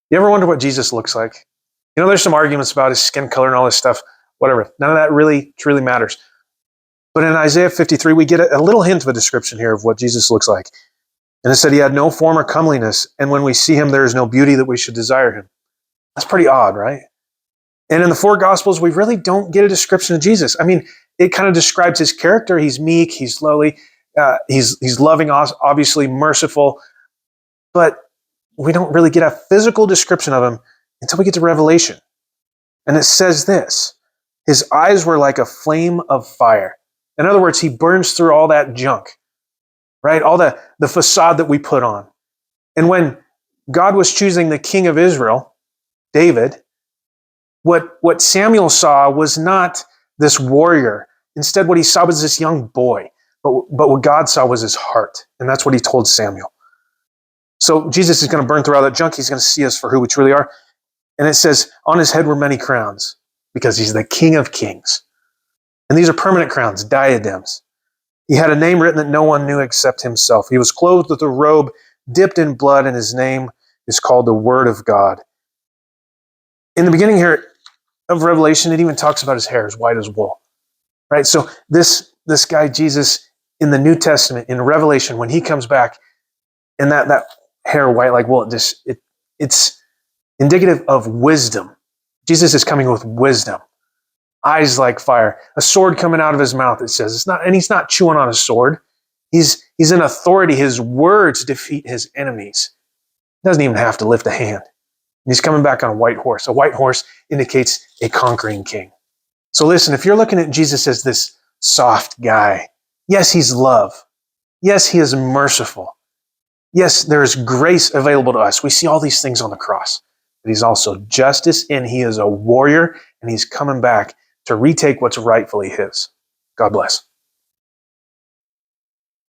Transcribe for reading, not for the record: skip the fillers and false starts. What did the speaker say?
You ever wonder what Jesus looks like? You know, there's some arguments about his skin color and all this stuff, whatever. None of that really, truly matters. But in Isaiah 53, we get a little hint of a description here of what Jesus looks like. And it said he had no form or comeliness, and when we see him, there is no beauty that we should desire him. That's pretty odd, right? And in the four Gospels, we really don't get a description of Jesus. I mean, it kind of describes his character. He's meek, he's lowly, he's loving, obviously merciful, but we don't really get a physical description of him until we get to Revelation. And it says this: his eyes were like a flame of fire. In other words, he burns through all that junk, right? All the facade that we put on. And when God was choosing the king of Israel, David, what Samuel saw was not this warrior. Instead, what he saw was this young boy. But what God saw was his heart. And that's what he told Samuel. So Jesus is going to burn through all that junk. He's going to see us for who we truly are. And it says, on his head were many crowns, because he's the King of Kings. And these are permanent crowns, diadems. He had a name written that no one knew except himself. He was clothed with a robe dipped in blood, and his name is called the Word of God. In the beginning here of Revelation, it even talks about his hair as white as wool. Right? So this guy, Jesus, in the New Testament, in Revelation, when he comes back, and that hair white like wool, it's indicative of wisdom. Jesus is coming with wisdom. Eyes like fire. A sword coming out of his mouth, it says. And he's not chewing on a sword. He's in authority. His words defeat his enemies. He doesn't even have to lift a hand. And he's coming back on a white horse. A white horse indicates a conquering king. So listen, if you're looking at Jesus as this soft guy, yes, he's love. Yes, he is merciful. Yes, there is grace available to us. We see all these things on the cross. But he's also justice, and he is a warrior, and he's coming back to retake what's rightfully his. God bless.